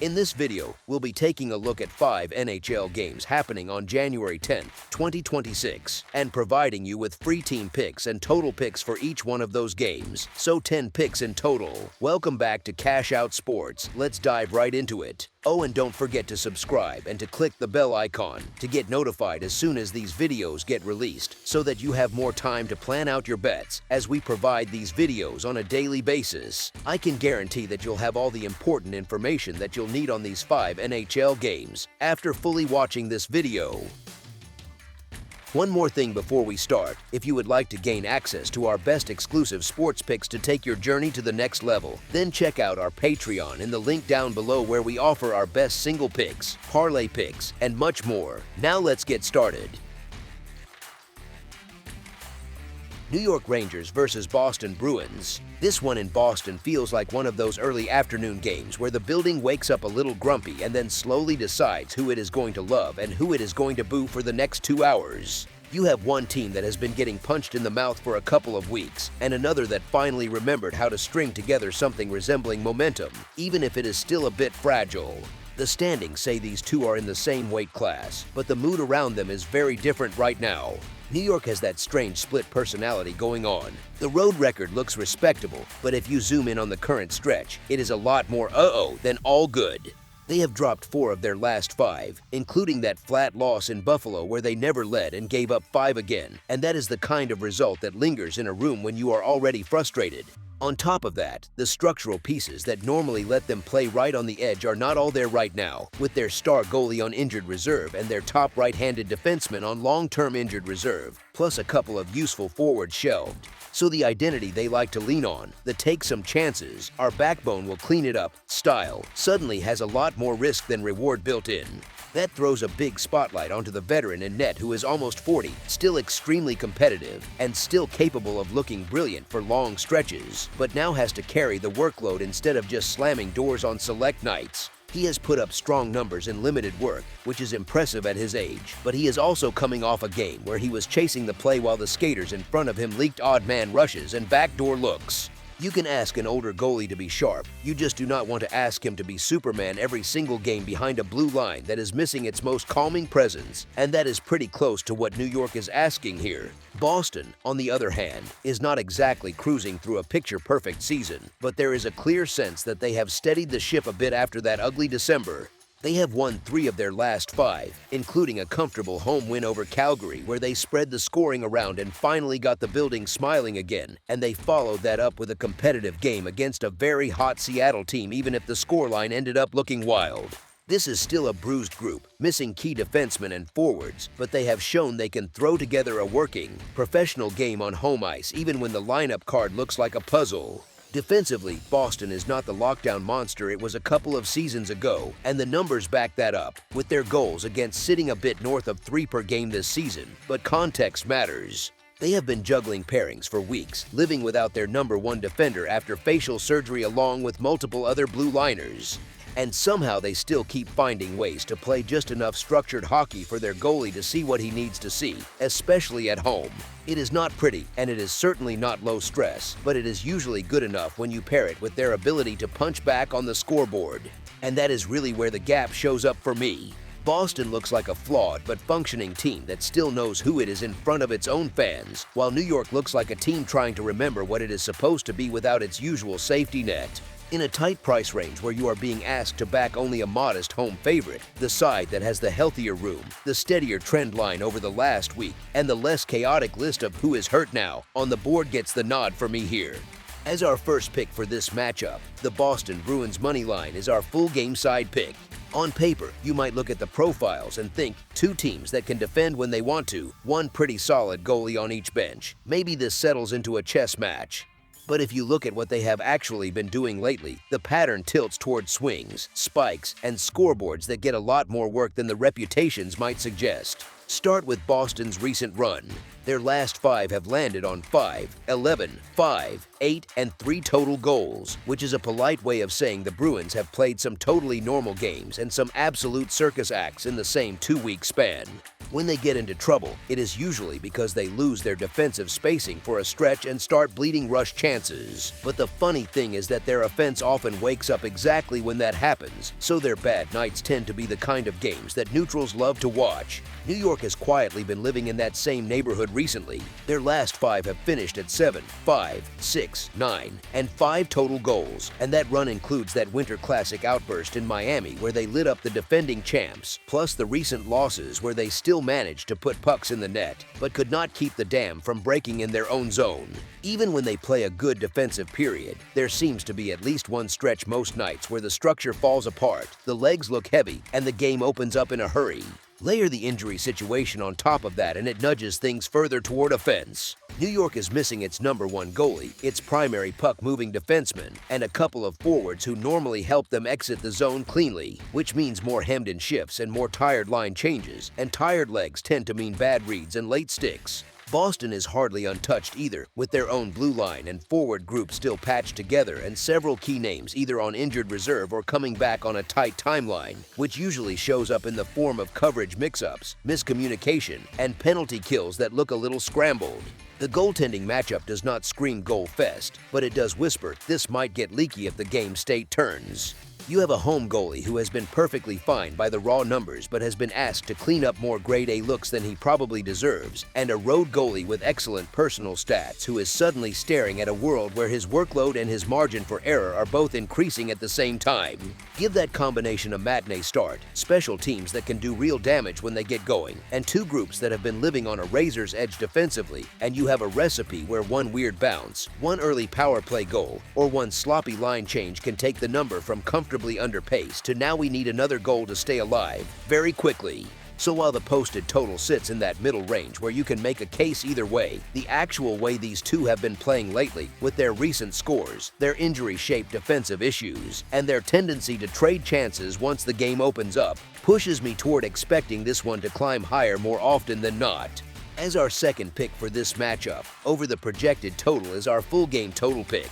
In this video, we'll be taking a look at 5 NHL games happening on January 10, 2026, and providing you with free team picks and total picks for each one of those games, so 10 picks in total. Welcome back to Cash Out Sports. Let's dive right into it. Oh, and don't forget to subscribe and to click the bell icon to get notified as soon as these videos get released, so that you have more time to plan out your bets as we provide these videos on a daily basis. I can guarantee that you'll have all the important information that you'll need on these 5 NHL games after fully watching this video. One more thing before we start, if you would like to gain access to our best exclusive sports picks to take your journey to the next level, then check out our Patreon in the link down below, where we offer our best single picks, parlay picks, and much more. Now let's get started. New York Rangers versus Boston Bruins. This one in Boston feels like one of those early afternoon games where the building wakes up a little grumpy and then slowly decides who it is going to love and who it is going to boo for the next 2 hours. You have one team that has been getting punched in the mouth for a couple of weeks, and another that finally remembered how to string together something resembling momentum, even if it is still a bit fragile. The standings say these two are in the same weight class, but the mood around them is very different right now. New York has that strange split personality going on. The road record looks respectable, but if you zoom in on the current stretch, it is a lot more uh-oh than all good. They have dropped 4 of their last 5, including that flat loss in Buffalo where they never led and gave up 5 again, and that is the kind of result that lingers in a room when you are already frustrated. On top of that, the structural pieces that normally let them play right on the edge are not all there right now, with their star goalie on injured reserve and their top right-handed defenseman on long-term injured reserve, plus a couple of useful forwards shelved. So the identity they like to lean on, the take some chances, our backbone will clean it up style, suddenly has a lot more risk than reward built in. That throws a big spotlight onto the veteran in net who is almost 40, still extremely competitive, and still capable of looking brilliant for long stretches, but now has to carry the workload instead of just slamming doors on select nights. He has put up strong numbers in limited work, which is impressive at his age, but he is also coming off a game where he was chasing the play while the skaters in front of him leaked odd man rushes and backdoor looks. You can ask an older goalie to be sharp, you just do not want to ask him to be Superman every single game behind a blue line that is missing its most calming presence, and that is pretty close to what New York is asking here. Boston, on the other hand, is not exactly cruising through a picture-perfect season, but there is a clear sense that they have steadied the ship a bit after that ugly December. They have won 3 of their last 5, including a comfortable home win over Calgary where they spread the scoring around and finally got the building smiling again, and they followed that up with a competitive game against a very hot Seattle team, even if the scoreline ended up looking wild. This is still a bruised group, missing key defensemen and forwards, but they have shown they can throw together a working, professional game on home ice even when the lineup card looks like a puzzle. Defensively, Boston is not the lockdown monster it was a couple of seasons ago, and the numbers back that up, with their goals against sitting a bit north of 3 per game this season, but context matters. They have been juggling pairings for weeks, living without their #1 defender after facial surgery along with multiple other blue liners. And somehow they still keep finding ways to play just enough structured hockey for their goalie to see what he needs to see, especially at home. It is not pretty, and it is certainly not low stress, but it is usually good enough when you pair it with their ability to punch back on the scoreboard. And that is really where the gap shows up for me. Boston looks like a flawed but functioning team that still knows who it is in front of its own fans, while New York looks like a team trying to remember what it is supposed to be without its usual safety net. In a tight price range where you are being asked to back only a modest home favorite, the side that has the healthier room, the steadier trend line over the last week, and the less chaotic list of who is hurt now on the board gets the nod for me here. As our first pick for this matchup, the Boston Bruins money line is our full game side pick. On paper, you might look at the profiles and think 2 teams that can defend when they want to, 1 pretty solid goalie on each bench. Maybe this settles into a chess match. But if you look at what they have actually been doing lately, the pattern tilts toward swings, spikes, and scoreboards that get a lot more work than the reputations might suggest. Start with Boston's recent run. Their last 5 have landed on 5, 11, 5, 8, and 3 total goals, which is a polite way of saying the Bruins have played some totally normal games and some absolute circus acts in the same 2-week span. When they get into trouble, it is usually because they lose their defensive spacing for a stretch and start bleeding rush chances. But the funny thing is that their offense often wakes up exactly when that happens, so their bad nights tend to be the kind of games that neutrals love to watch. New York has quietly been living in that same neighborhood recently. Their last 5 have finished at 7, 5, 6, 9, and 5 total goals, and that run includes that Winter Classic outburst in Miami where they lit up the defending champs, plus the recent losses where they still managed to put pucks in the net, but could not keep the dam from breaking in their own zone. Even when they play a good defensive period, there seems to be at least one stretch most nights where the structure falls apart, the legs look heavy, and the game opens up in a hurry. Layer the injury situation on top of that and it nudges things further toward offense. New York is missing its #1 goalie, its primary puck-moving defenseman, and a couple of forwards who normally help them exit the zone cleanly, which means more hemmed-in shifts and more tired line changes, and tired legs tend to mean bad reads and late sticks. Boston is hardly untouched either, with their own blue line and forward group still patched together and several key names either on injured reserve or coming back on a tight timeline, which usually shows up in the form of coverage mix-ups, miscommunication, and penalty kills that look a little scrambled. The goaltending matchup does not scream goal fest, but it does whisper this might get leaky if the game state turns. You have a home goalie who has been perfectly fine by the raw numbers but has been asked to clean up more grade A looks than he probably deserves, and a road goalie with excellent personal stats who is suddenly staring at a world where his workload and his margin for error are both increasing at the same time. Give that combination a matinee start, special teams that can do real damage when they get going, and 2 groups that have been living on a razor's edge defensively, and you have a recipe where one weird bounce, one early power play goal, or one sloppy line change can take the number from comfortably under pace to now we need another goal to stay alive very quickly. So while the posted total sits in that middle range where you can make a case either way, the actual way these two have been playing lately, with their recent scores, their injury-shaped defensive issues, and their tendency to trade chances once the game opens up, pushes me toward expecting this one to climb higher more often than not. As our second pick for this matchup, over the projected total is our full game total pick.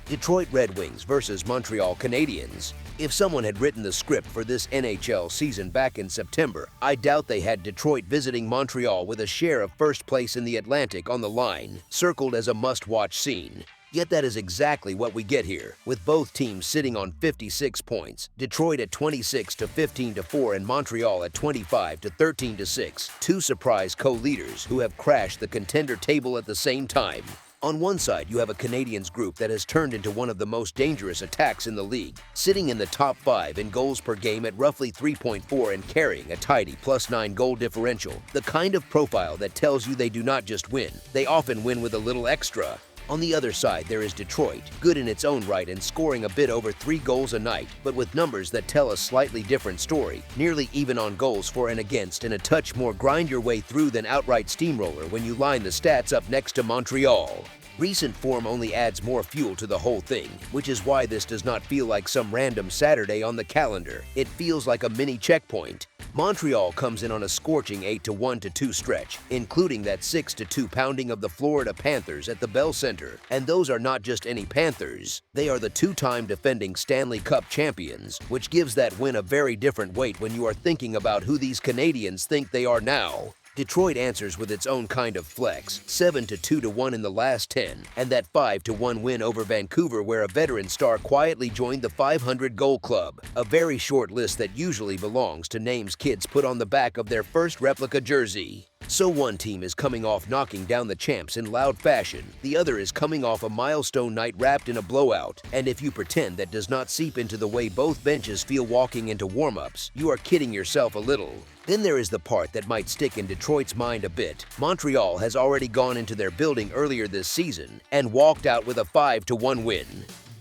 Detroit Red Wings versus Montreal Canadiens. If someone had written the script for this NHL season back in September, I doubt they had Detroit visiting Montreal with a share of first place in the Atlantic on the line, circled as a must-watch scene. Yet that is exactly what we get here, with both teams sitting on 56 points, Detroit at 26-15-4 and Montreal at 25-13-6, 2 surprise co-leaders who have crashed the contender table at the same time. On one side, you have a Canadiens group that has turned into one of the most dangerous attacks in the league, sitting in the top 5 in goals per game at roughly 3.4 and carrying a tidy +9 goal differential, the kind of profile that tells you they do not just win, they often win with a little extra. On the other side, there is Detroit, good in its own right and scoring a bit over 3 goals a night, but with numbers that tell a slightly different story, nearly even on goals for and against and a touch more grind your way through than outright steamroller when you line the stats up next to Montreal. Recent form only adds more fuel to the whole thing, which is why this does not feel like some random Saturday on the calendar. It feels like a mini checkpoint. Montreal comes in on a scorching 8-1-2 stretch, including that 6-2 pounding of the Florida Panthers at the Bell Center. And those are not just any Panthers. They are the 2-time defending Stanley Cup champions, which gives that win a very different weight when you are thinking about who these Canadiens think they are now. Detroit answers with its own kind of flex, 7-2-1 in the last 10, and that 5-1 win over Vancouver where a veteran star quietly joined the 500-goal club, a very short list that usually belongs to names kids put on the back of their first replica jersey. So one team is coming off knocking down the champs in loud fashion, the other is coming off a milestone night wrapped in a blowout, and if you pretend that does not seep into the way both benches feel walking into warm-ups, you are kidding yourself a little. Then there is the part that might stick in Detroit's mind a bit. Montreal has already gone into their building earlier this season and walked out with a 5-1 win.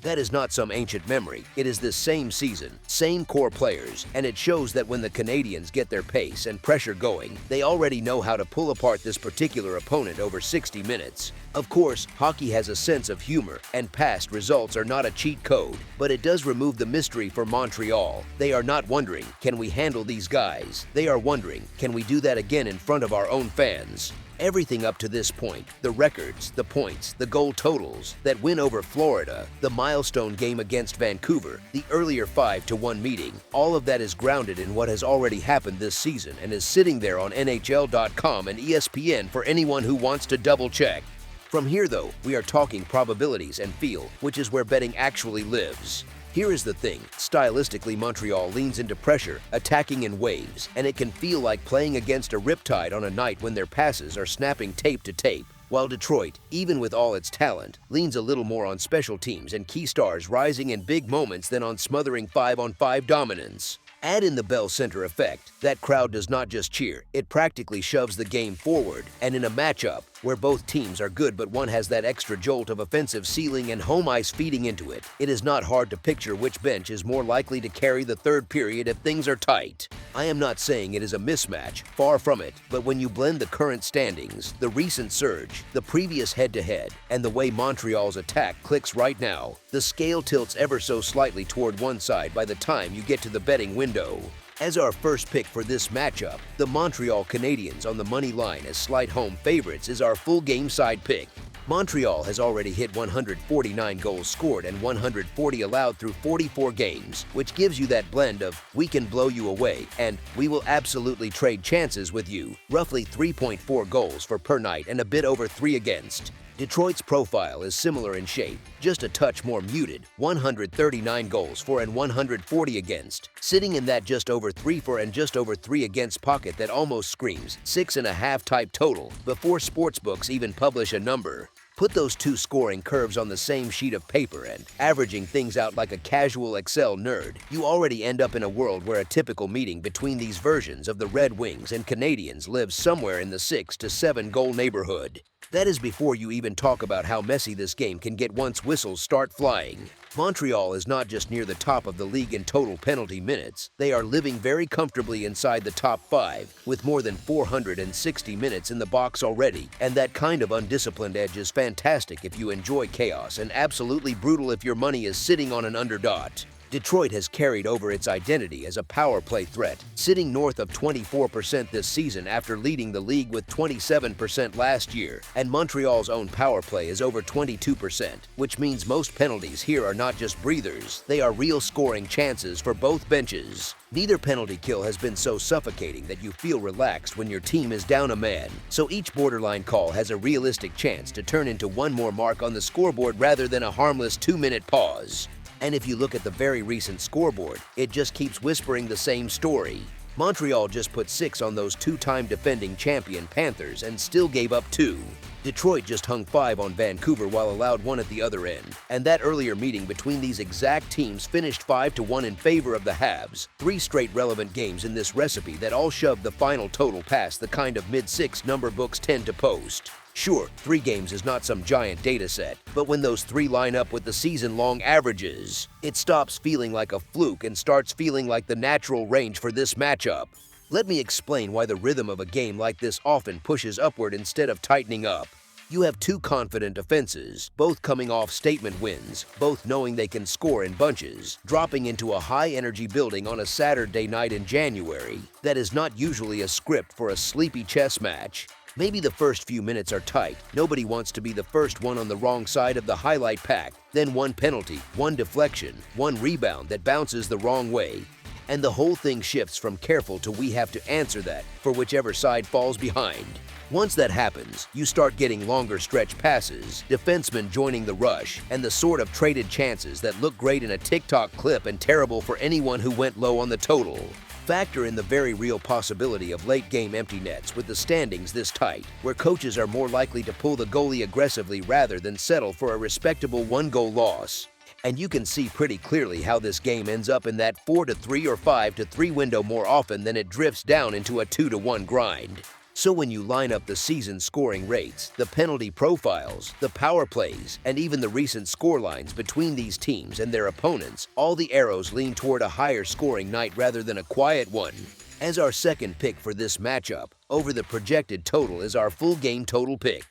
That is not some ancient memory. It is this same season, same core players, and it shows that when the Canadiens get their pace and pressure going, they already know how to pull apart this particular opponent over 60 minutes. Of course, hockey has a sense of humor, and past results are not a cheat code, but it does remove the mystery for Montreal. They are not wondering, can we handle these guys? They are wondering, can we do that again in front of our own fans? Everything up to this point, the records, the points, the goal totals, that win over Florida, the milestone game against Vancouver, the earlier 5-1 meeting, all of that is grounded in what has already happened this season and is sitting there on NHL.com and ESPN for anyone who wants to double-check. From here, though, we are talking probabilities and feel, which is where betting actually lives. Here is the thing, stylistically Montreal leans into pressure, attacking in waves, and it can feel like playing against a riptide on a night when their passes are snapping tape to tape, while Detroit, even with all its talent, leans a little more on special teams and key stars rising in big moments than on smothering 5-on-5 dominance. Add in the Bell Center effect. That crowd does not just cheer, it practically shoves the game forward, and in a matchup where both teams are good but one has that extra jolt of offensive ceiling and home ice feeding into it, it is not hard to picture which bench is more likely to carry the third period if things are tight. I am not saying it is a mismatch, far from it, but when you blend the current standings, the recent surge, the previous head-to-head, and the way Montreal's attack clicks right now, the scale tilts ever so slightly toward one side by the time you get to the betting window. As our first pick for this matchup, the Montreal Canadiens on the money line as slight home favorites is our full game side pick. Montreal has already hit 149 goals scored and 140 allowed through 44 games, which gives you that blend of we can blow you away and we will absolutely trade chances with you, roughly 3.4 goals for per night and a bit over 3 against. Detroit's profile is similar in shape, just a touch more muted, 139 goals for and 140 against, sitting in that just over 3 for and just over 3 against pocket that almost screams 6.5 type total before sportsbooks even publish a number. Put those two scoring curves on the same sheet of paper and, averaging things out like a casual Excel nerd, you already end up in a world where a typical meeting between these versions of the Red Wings and Canadiens lives somewhere in the 6 to 7 goal neighborhood. That is before you even talk about how messy this game can get once whistles start flying. Montreal is not just near the top of the league in total penalty minutes, they are living very comfortably inside the top 5, with more than 460 minutes in the box already, and that kind of undisciplined edge is fantastic if you enjoy chaos and absolutely brutal if your money is sitting on an underdog. Detroit has carried over its identity as a power play threat, sitting north of 24% this season after leading the league with 27% last year, and Montreal's own power play is over 22%, which means most penalties here are not just breathers, they are real scoring chances for both benches. Neither penalty kill has been so suffocating that you feel relaxed when your team is down a man, so each borderline call has a realistic chance to turn into one more mark on the scoreboard rather than a harmless 2-minute pause. And if you look at the very recent scoreboard, it just keeps whispering the same story. Montreal just put 6 on those 2-time defending champion Panthers and still gave up 2. Detroit just hung 5 on Vancouver while allowed 1 at the other end, and that earlier meeting between these exact teams finished 5-1 in favor of the Habs. 3 straight relevant games in this recipe that all shoved the final total past the kind of mid-6 number books tend to post. Sure, 3 games is not some giant data set, but when those 3 line up with the season-long averages, it stops feeling like a fluke and starts feeling like the natural range for this matchup. Let me explain why the rhythm of a game like this often pushes upward instead of tightening up. You have 2 confident offenses, both coming off statement wins, both knowing they can score in bunches, dropping into a high-energy building on a Saturday night in January. That is not usually a script for a sleepy chess match. Maybe the first few minutes are tight. Nobody wants to be the first one on the wrong side of the highlight pack. Then 1 penalty, 1 deflection, 1 rebound that bounces the wrong way. And the whole thing shifts from careful to we have to answer that for whichever side falls behind. Once that happens, you start getting longer stretch passes, defensemen joining the rush, and the sort of traded chances that look great in a TikTok clip and terrible for anyone who went low on the total. Factor in the very real possibility of late-game empty nets with the standings this tight, where coaches are more likely to pull the goalie aggressively rather than settle for a respectable 1-goal loss. And you can see pretty clearly how this game ends up in that 4-3 or 5-3 window more often than it drifts down into a 2-1 grind. So when you line up the season scoring rates, the penalty profiles, the power plays, and even the recent scorelines between these teams and their opponents, all the arrows lean toward a higher scoring night rather than a quiet one. As our second pick for this matchup, over the projected total is our full game total pick.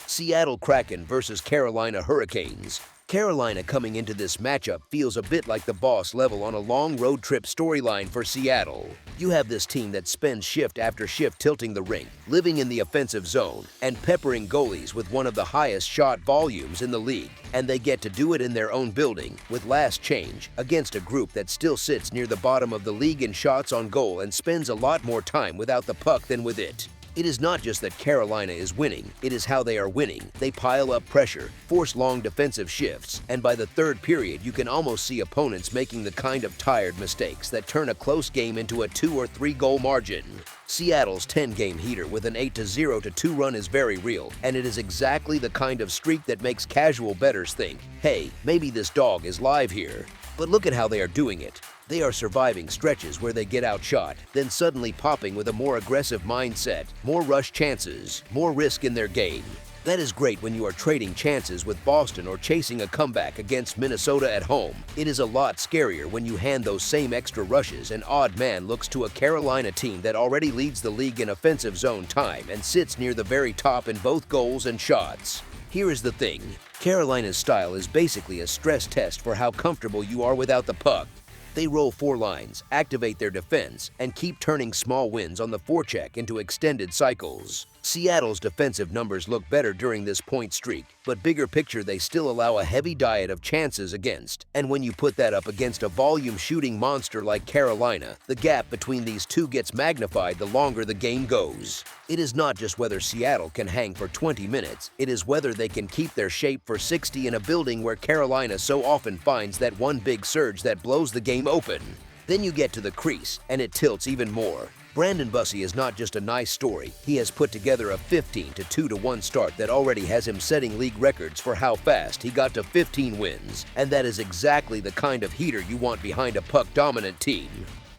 Seattle Kraken versus Carolina Hurricanes. Carolina coming into this matchup feels a bit like the boss level on a long road trip storyline for Seattle. You have this team that spends shift after shift tilting the rink, living in the offensive zone, and peppering goalies with one of the highest shot volumes in the league. And they get to do it in their own building, with last change, against a group that still sits near the bottom of the league in shots on goal and spends a lot more time without the puck than with it. It is not just that Carolina is winning, it is how they are winning. They pile up pressure, force long defensive shifts, and by the third period you can almost see opponents making the kind of tired mistakes that turn a close game into a 2 or 3 goal margin. Seattle's 10-game heater with an 8-0-2 run is very real, and it is exactly the kind of streak that makes casual bettors think, hey, maybe this dog is live here. But look at how they are doing it. They are surviving stretches where they get outshot, then suddenly popping with a more aggressive mindset, more rush chances, more risk in their game. That is great when you are trading chances with Boston or chasing a comeback against Minnesota at home. It is a lot scarier when you hand those same extra rushes and odd man looks to a Carolina team that already leads the league in offensive zone time and sits near the very top in both goals and shots. Here is the thing. Carolina's style is basically a stress test for how comfortable you are without the puck. They roll 4 lines, activate their defense, and keep turning small wins on the forecheck into extended cycles. Seattle's defensive numbers look better during this point streak, but bigger picture they still allow a heavy diet of chances against. And when you put that up against a volume shooting monster like Carolina, the gap between these two gets magnified the longer the game goes. It is not just whether Seattle can hang for 20 minutes, it is whether they can keep their shape for 60 in a building where Carolina so often finds that one big surge that blows the game open. Then you get to the crease, and it tilts even more. Brandon Bussi is not just a nice story, he has put together a 15-2-1 start that already has him setting league records for how fast he got to 15 wins, and that is exactly the kind of heater you want behind a puck-dominant team.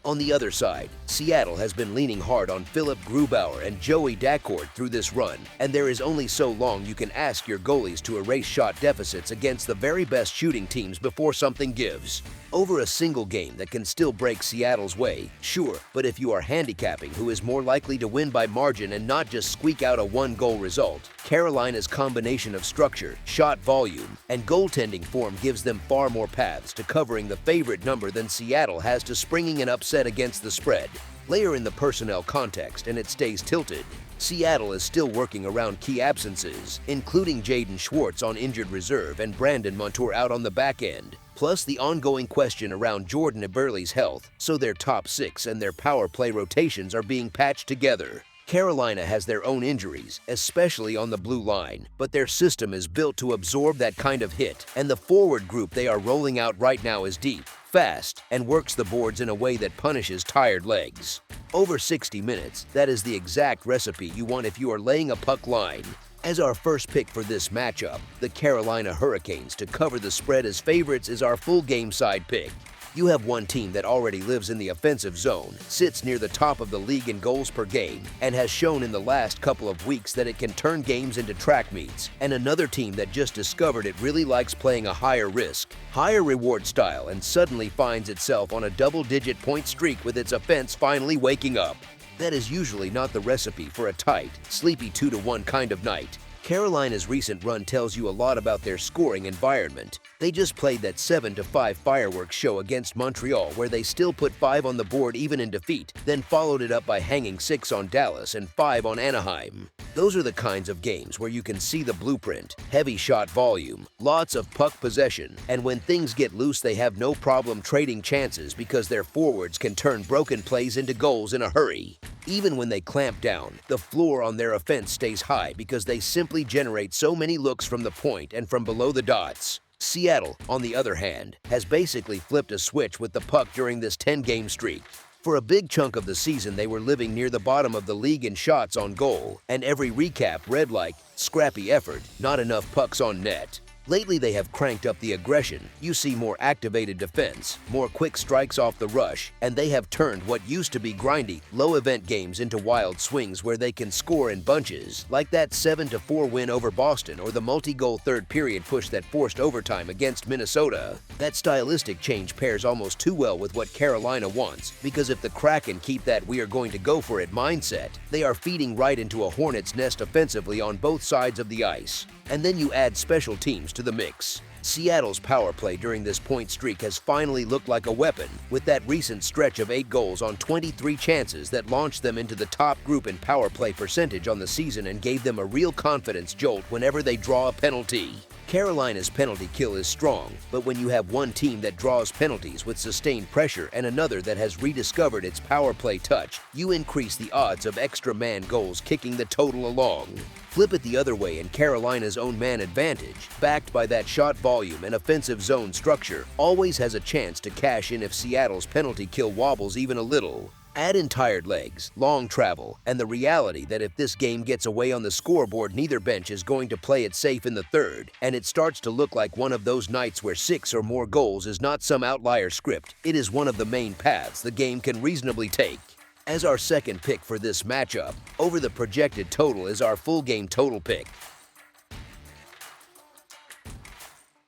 On the other side, Seattle has been leaning hard on Philip Grubauer and Joey Daccord through this run, and there is only so long you can ask your goalies to erase shot deficits against the very best shooting teams before something gives. Over a single game that can still break Seattle's way, sure, but if you are handicapping who is more likely to win by margin and not just squeak out a 1-goal result, Carolina's combination of structure, shot volume, and goaltending form gives them far more paths to covering the favorite number than Seattle has to springing an upset against the spread. Layer in the personnel context and it stays tilted. Seattle is still working around key absences, including Jaden Schwartz on injured reserve and Brandon Montour out on the back end, plus the ongoing question around Jordan Eberle's health, so their top 6 and their power play rotations are being patched together. Carolina has their own injuries, especially on the blue line, but their system is built to absorb that kind of hit, and the forward group they are rolling out right now is deep, fast, and works the boards in a way that punishes tired legs. Over 60 minutes, that is the exact recipe you want if you are laying a puck line. As our first pick for this matchup, the Carolina Hurricanes to cover the spread as favorites is our full game side pick. You have one team that already lives in the offensive zone, sits near the top of the league in goals per game, and has shown in the last couple of weeks that it can turn games into track meets, and another team that just discovered it really likes playing a higher risk, higher reward style and suddenly finds itself on a double-digit point streak with its offense finally waking up. That is usually not the recipe for a tight, sleepy 2-1 kind of night. Carolina's recent run tells you a lot about their scoring environment. They just played that 7-5 fireworks show against Montreal where they still put 5 on the board even in defeat, then followed it up by hanging 6 on Dallas and 5 on Anaheim. Those are the kinds of games where you can see the blueprint, heavy shot volume, lots of puck possession, and when things get loose they have no problem trading chances because their forwards can turn broken plays into goals in a hurry. Even when they clamp down, the floor on their offense stays high because they simply generate so many looks from the point and from below the dots. Seattle, on the other hand, has basically flipped a switch with the puck during this 10-game streak. For a big chunk of the season, they were living near the bottom of the league in shots on goal, and every recap read like, scrappy effort, not enough pucks on net. Lately, they have cranked up the aggression. You see more activated defense, more quick strikes off the rush, and they have turned what used to be grindy, low-event games into wild swings where they can score in bunches, like that 7-4 win over Boston or the multi-goal third-period push that forced overtime against Minnesota. That stylistic change pairs almost too well with what Carolina wants, because if the Kraken keep that "we are going to go for it" mindset, they are feeding right into a hornet's nest offensively on both sides of the ice. And then you add special teams to to the mix. Seattle's power play during this point streak has finally looked like a weapon, with that recent stretch of 8 goals on 23 chances that launched them into the top group in power play percentage on the season and gave them a real confidence jolt whenever they draw a penalty. Carolina's penalty kill is strong, but when you have one team that draws penalties with sustained pressure and another that has rediscovered its power play touch, you increase the odds of extra man goals kicking the total along. Flip it the other way and Carolina's own man advantage, backed by that shot volume and offensive zone structure, always has a chance to cash in if Seattle's penalty kill wobbles even a little. Add in tired legs, long travel, and the reality that if this game gets away on the scoreboard, neither bench is going to play it safe in the third, and it starts to look like one of those nights where 6 or more goals is not some outlier script. It is one of the main paths the game can reasonably take. As our second pick for this matchup, over the projected total is our full game total pick.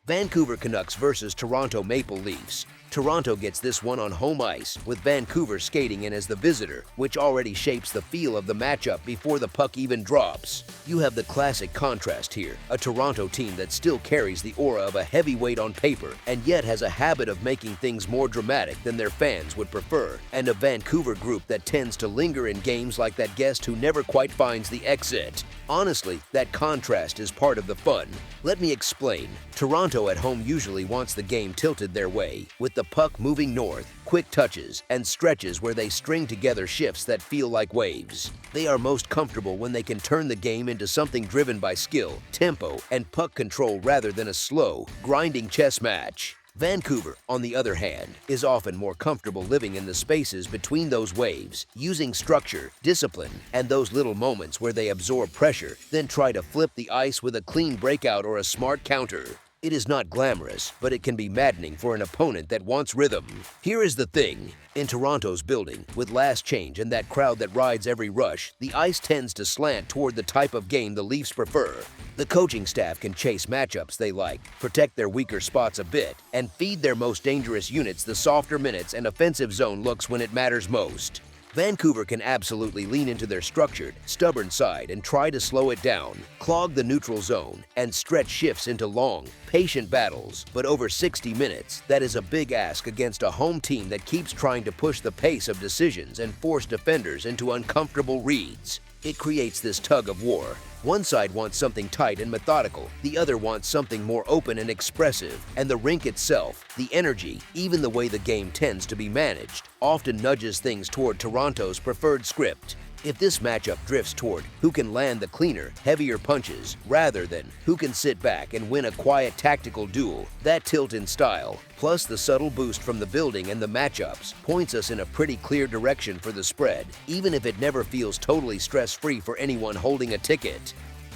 Vancouver Canucks versus Toronto Maple Leafs. Toronto gets this one on home ice, with Vancouver skating in as the visitor, which already shapes the feel of the matchup before the puck even drops. You have the classic contrast here, a Toronto team that still carries the aura of a heavyweight on paper, and yet has a habit of making things more dramatic than their fans would prefer, and a Vancouver group that tends to linger in games like that guest who never quite finds the exit. Honestly, that contrast is part of the fun. Let me explain. Toronto at home usually wants the game tilted their way, with the puck moving north, quick touches, and stretches where they string together shifts that feel like waves. They are most comfortable when they can turn the game into something driven by skill, tempo, and puck control rather than a slow, grinding chess match. Vancouver, on the other hand, is often more comfortable living in the spaces between those waves, using structure, discipline, and those little moments where they absorb pressure, then try to flip the ice with a clean breakout or a smart counter. It is not glamorous, but it can be maddening for an opponent that wants rhythm. Here is the thing. In Toronto's building, with last change and that crowd that rides every rush, the ice tends to slant toward the type of game the Leafs prefer. The coaching staff can chase matchups they like, protect their weaker spots a bit, and feed their most dangerous units the softer minutes and offensive zone looks when it matters most. Vancouver can absolutely lean into their structured, stubborn side and try to slow it down, clog the neutral zone, and stretch shifts into long, patient battles. But over 60 minutes, that is a big ask against a home team that keeps trying to push the pace of decisions and force defenders into uncomfortable reads. It creates this tug of war. One side wants something tight and methodical, the other wants something more open and expressive, and the rink itself, the energy, even the way the game tends to be managed, often nudges things toward Toronto's preferred script. If this matchup drifts toward who can land the cleaner, heavier punches, rather than who can sit back and win a quiet tactical duel, that tilt in style, plus the subtle boost from the building and the matchups, points us in a pretty clear direction for the spread, even if it never feels totally stress-free for anyone holding a ticket.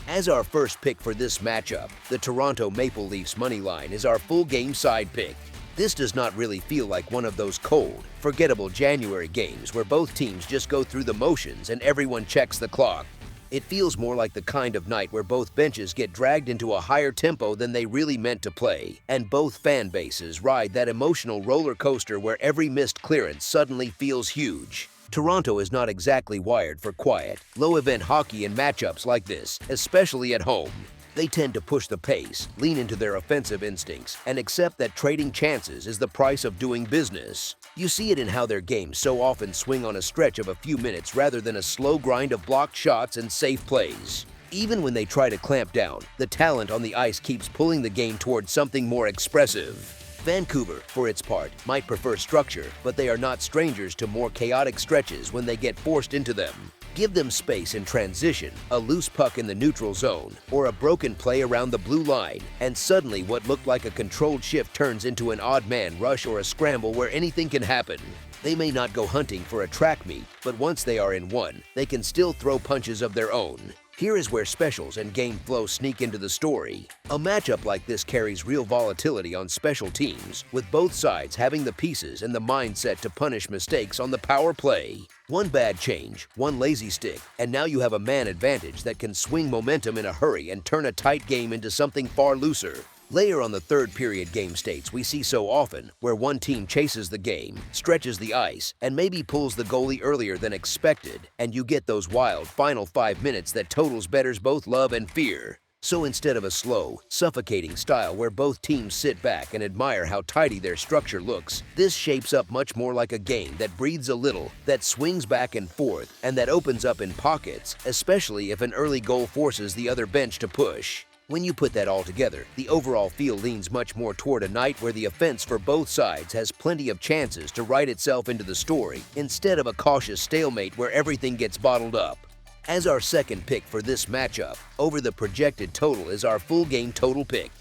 As our first pick for this matchup, the Toronto Maple Leafs money line is our full game side pick. This does not really feel like one of those cold, forgettable January games where both teams just go through the motions and everyone checks the clock. It feels more like the kind of night where both benches get dragged into a higher tempo than they really meant to play, and both fan bases ride that emotional roller coaster where every missed clearance suddenly feels huge. Toronto is not exactly wired for quiet, low-event hockey in matchups like this, especially at home. They tend to push the pace, lean into their offensive instincts, and accept that trading chances is the price of doing business. You see it in how their games so often swing on a stretch of a few minutes rather than a slow grind of blocked shots and safe plays. Even when they try to clamp down, the talent on the ice keeps pulling the game towards something more expressive. Vancouver, for its part, might prefer structure, but they are not strangers to more chaotic stretches when they get forced into them. Give them space in transition, a loose puck in the neutral zone, or a broken play around the blue line, and suddenly what looked like a controlled shift turns into an odd man rush or a scramble where anything can happen. They may not go hunting for a track meet, but once they are in one, they can still throw punches of their own. Here is where specials and game flow sneak into the story. A matchup like this carries real volatility on special teams, with both sides having the pieces and the mindset to punish mistakes on the power play. One bad change, one lazy stick, and now you have a man advantage that can swing momentum in a hurry and turn a tight game into something far looser. Layer on the third period game states we see so often, where one team chases the game, stretches the ice, and maybe pulls the goalie earlier than expected, and you get those wild final 5 minutes that totals bettors both love and fear. So instead of a slow, suffocating style where both teams sit back and admire how tidy their structure looks, this shapes up much more like a game that breathes a little, that swings back and forth, and that opens up in pockets, especially if an early goal forces the other bench to push. When you put that all together, the overall feel leans much more toward a night where the offense for both sides has plenty of chances to write itself into the story, instead of a cautious stalemate where everything gets bottled up. As our second pick for this matchup, over the projected total is our full game total pick.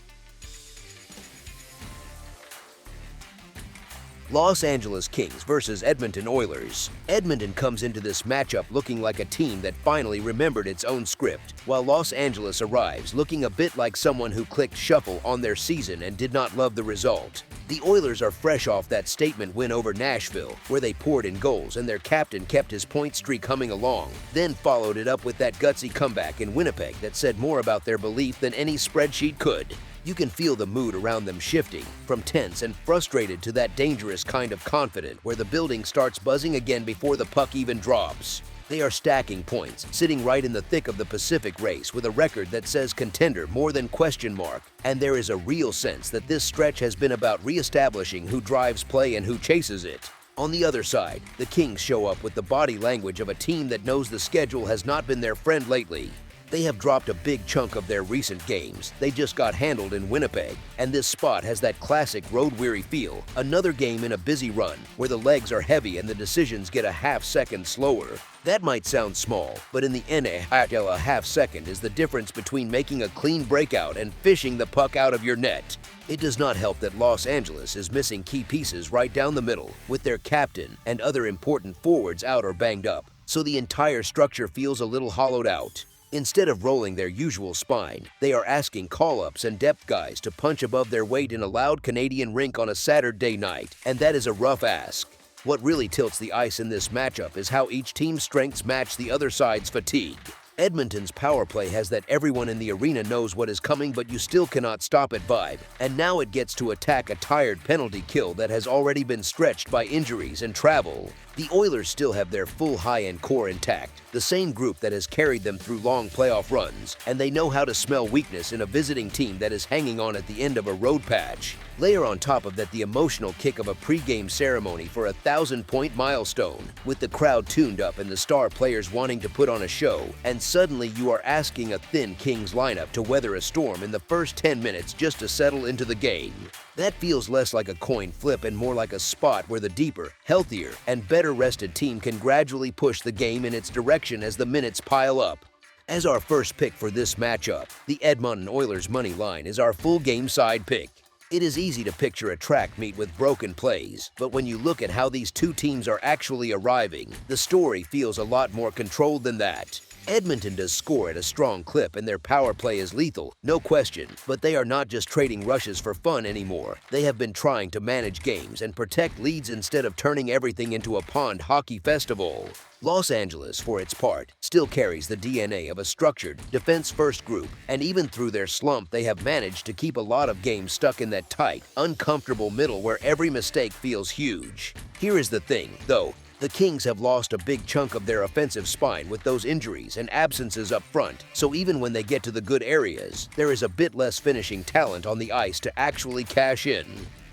Los Angeles Kings versus Edmonton Oilers. Edmonton comes into this matchup looking like a team that finally remembered its own script, while Los Angeles arrives looking a bit like someone who clicked shuffle on their season and did not love the result. The Oilers are fresh off that statement win over Nashville, where they poured in goals and their captain kept his point streak humming along, then followed it up with that gutsy comeback in Winnipeg that said more about their belief than any spreadsheet could. You can feel the mood around them shifting, from tense and frustrated to that dangerous kind of confident where the building starts buzzing again before the puck even drops. They are stacking points, sitting right in the thick of the Pacific race with a record that says contender more than question mark, and there is a real sense that this stretch has been about reestablishing who drives play and who chases it. On the other side, the Kings show up with the body language of a team that knows the schedule has not been their friend lately. They have dropped a big chunk of their recent games. They just got handled in Winnipeg, and this spot has that classic road-weary feel, another game in a busy run, where the legs are heavy and the decisions get a half-second slower. That might sound small, but in the NHL a half-second is the difference between making a clean breakout and fishing the puck out of your net. It does not help that Los Angeles is missing key pieces right down the middle, with their captain and other important forwards out or banged up, so the entire structure feels a little hollowed out. Instead of rolling their usual spine, they are asking call-ups and depth guys to punch above their weight in a loud Canadian rink on a Saturday night, and that is a rough ask. What really tilts the ice in this matchup is how each team's strengths match the other side's fatigue. Edmonton's power play has that everyone in the arena knows what is coming but you still cannot stop it vibe, and now it gets to attack a tired penalty kill that has already been stretched by injuries and travel. The Oilers still have their full high-end core intact, the same group that has carried them through long playoff runs, and they know how to smell weakness in a visiting team that is hanging on at the end of a road patch. Layer on top of that the emotional kick of a pre-game ceremony for a 1,000-point milestone, with the crowd tuned up and the star players wanting to put on a show, and suddenly you are asking a thin Kings lineup to weather a storm in the first 10 minutes just to settle into the game. That feels less like a coin flip and more like a spot where the deeper, healthier, and better rested team can gradually push the game in its direction as the minutes pile up. As our first pick for this matchup, the Edmonton Oilers money line is our full game side pick. It is easy to picture a track meet with broken plays, but when you look at how these two teams are actually arriving, the story feels a lot more controlled than that. Edmonton does score at a strong clip and their power play is lethal, no question, but they are not just trading rushes for fun anymore. They have been trying to manage games and protect leads instead of turning everything into a pond hockey festival. Los Angeles, for its part, still carries the DNA of a structured, defense-first group, and even through their slump they have managed to keep a lot of games stuck in that tight, uncomfortable middle where every mistake feels huge. Here is the thing, though. The Kings have lost a big chunk of their offensive spine with those injuries and absences up front, so even when they get to the good areas, there is a bit less finishing talent on the ice to actually cash in.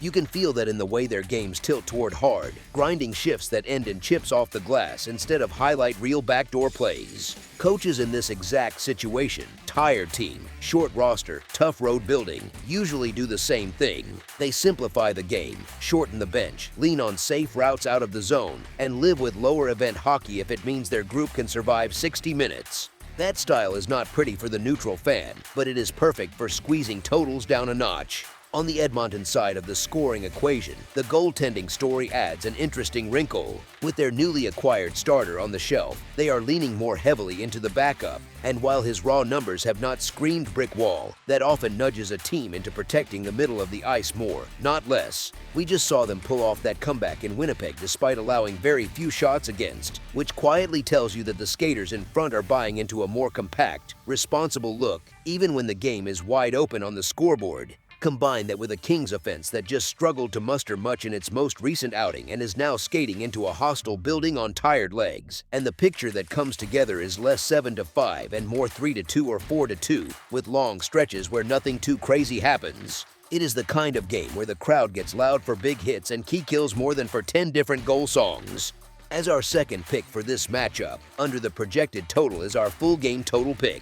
You can feel that in the way their games tilt toward hard, grinding shifts that end in chips off the glass instead of highlight reel backdoor plays. Coaches in this exact situation, tired team, short roster, tough road building, usually do the same thing. They simplify the game, shorten the bench, lean on safe routes out of the zone, and live with lower event hockey if it means their group can survive 60 minutes. That style is not pretty for the neutral fan, but it is perfect for squeezing totals down a notch. On the Edmonton side of the scoring equation, the goaltending story adds an interesting wrinkle. With their newly acquired starter on the shelf, they are leaning more heavily into the backup, and while his raw numbers have not screamed brick wall, that often nudges a team into protecting the middle of the ice more, not less. We just saw them pull off that comeback in Winnipeg despite allowing very few shots against, which quietly tells you that the skaters in front are buying into a more compact, responsible look, even when the game is wide open on the scoreboard. Combine that with a Kings offense that just struggled to muster much in its most recent outing and is now skating into a hostile building on tired legs. And the picture that comes together is less 7-5 and more 3-2 or 4-2, with long stretches where nothing too crazy happens. It is the kind of game where the crowd gets loud for big hits and key kills more than for 10 different goal songs. As our second pick for this matchup, under the projected total is our full game total pick.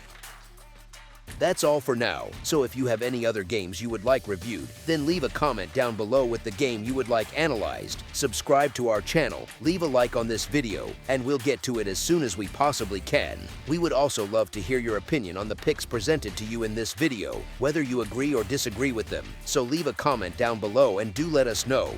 That's all for now, so if you have any other games you would like reviewed, then leave a comment down below with the game you would like analyzed, subscribe to our channel, leave a like on this video, and we'll get to it as soon as we possibly can. We would also love to hear your opinion on the picks presented to you in this video, whether you agree or disagree with them, so leave a comment down below and do let us know.